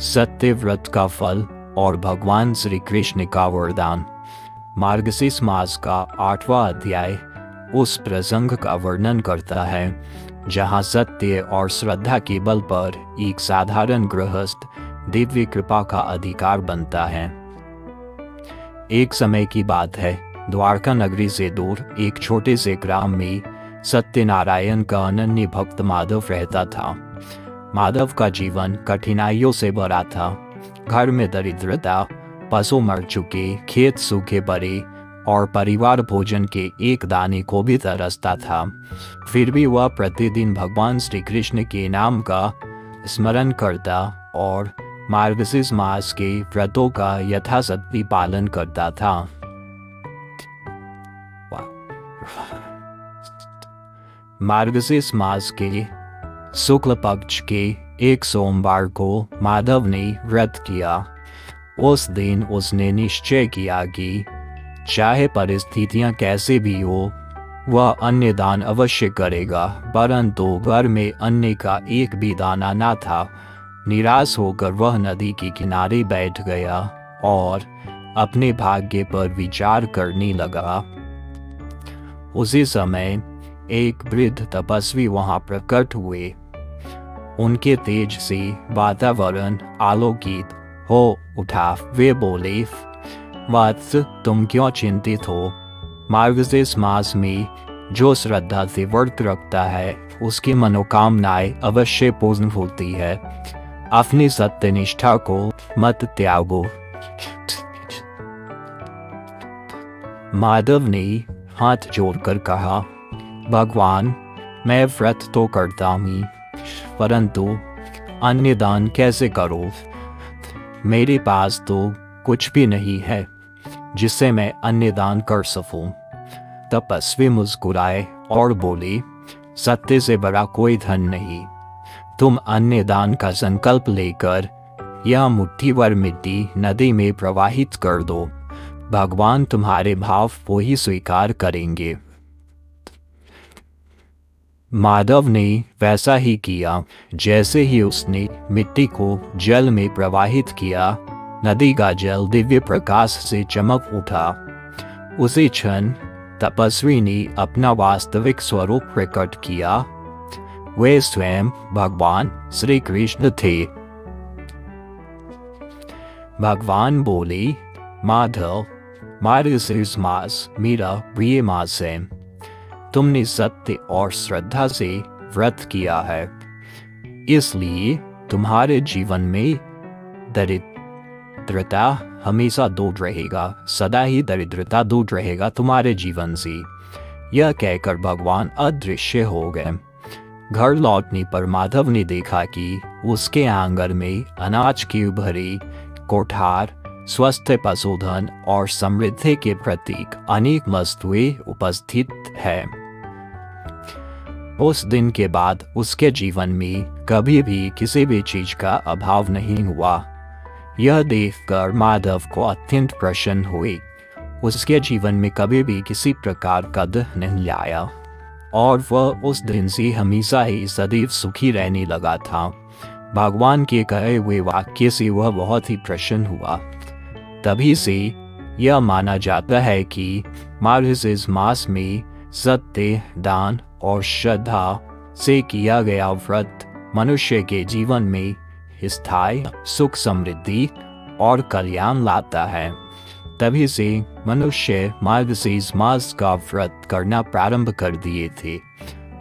सत्य व्रत का फल और भगवान श्री कृष्ण का वरदान। मार्गशीर्ष मास का 8वां अध्याय उस प्रसंग का वर्णन करता है जहां सत्य और श्रद्धा के बल पर एक साधारण गृहस्थ दिव्य कृपा का अधिकार बनता है। एक समय की बात है, द्वारका नगरी से दूर एक छोटे से ग्राम में सत्यनारायण का अनन्य भक्त माधव रहता था। माधव का जीवन कठिनाइयों से भरा था। घर में दरिद्रता, पशु मर चुके, खेत सूखे पड़े और परिवार भोजन के एक दाने को भी तरसता था। फिर भी वह प्रतिदिन भगवान श्री कृष्ण के नाम का स्मरण करता और मार्गशीर्ष मास के व्रतों का यथाशक्ति पालन करता था। मार्गशीर्ष मास के शुक्ल पक्ष के एक सोमवार को माधव ने व्रत किया। उस दिन उसने निश्चय किया कि चाहे परिस्थितियां कैसे भी हो, वह अन्न दान अवश्य करेगा। परंतु घर में अन्न का एक भी दाना न था। निराश होकर वह नदी के किनारे बैठ गया और अपने भाग्य पर विचार करने लगा। उसी समय एक वृद्ध तपस्वी वहां प्रकट हुए। उनके तेज से वातावरण आलोकित हो उठा। वे बोले, वत्स, तुम क्यों चिंतित हो? मार्गशीर्ष मास में जो श्रद्धा से व्रत रखता है उसकी मनोकामनाएं अवश्य पूर्ण होती है। अपनी सत्यनिष्ठा को मत त्यागो। माधव ने हाथ जोड़कर कहा, भगवान, मैं व्रत तो करता हूँ, परंतु अन्न दान कैसे करूं? मेरे पास तो कुछ भी नहीं है जिससे मैं अन्न दान कर सकूं। तपस्वी मुस्कुराए और बोले, सत्य से बड़ा कोई धन नहीं। तुम अन्न दान का संकल्प लेकर यह मुट्ठी भर मिट्टी नदी में प्रवाहित कर दो। भगवान तुम्हारे भाव को ही स्वीकार करेंगे। माधव ने वैसा ही किया। जैसे ही उसने मिट्टी को जल में प्रवाहित किया, नदी का जल दिव्य प्रकाश से चमक उठा। उसी क्षण तपस्वी ने अपना वास्तविक स्वरूप प्रकट किया। वे स्वयं भगवान श्री कृष्ण थे। भगवान बोले, माधव, मार्गशीर्ष मास मेरा प्रिय मास है। तुमने सत्य और श्रद्धा से व्रत किया है, इसलिए तुम्हारे जीवन में दरिद्रता हमेशा दूर रहेगा। सदा ही दरिद्रता दूर रहेगा तुम्हारे जीवन से। यह कहकर भगवान अदृश्य हो गए। घर लौटने पर माधव ने देखा कि उसके आंगन में अनाज की भरी कोठार, स्वस्थ पशुधन और समृद्धि के प्रतीक अनेक वस्तुएं उपस्थित है। उस दिन के बाद उसके जीवन में कभी भी किसी भी चीज का अभाव नहीं हुआ। यह देखकर माधव को अत्यंत प्रसन्न हुई। उसके जीवन में कभी भी किसी प्रकार का दुख नहीं आया और वह उस दिन से हमेशा ही सदैव सुखी रहने लगा था। भगवान के कहे हुए वाक्य से वह बहुत ही प्रसन्न हुआ। तभी से यह माना जाता है कि मार्गशीर्ष मास में सत्य, दान और श्रद्धा से किया गया व्रत मनुष्य के जीवन में स्थायी सुख, समृद्धि और कल्याण लाता है। तभी से मनुष्य मार्गशीर्ष मास का व्रत करना प्रारंभ कर दिए थे।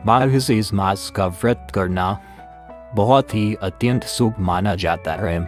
मार्गशीर्ष मास का व्रत करना बहुत ही अत्यंत शुभ माना जाता है।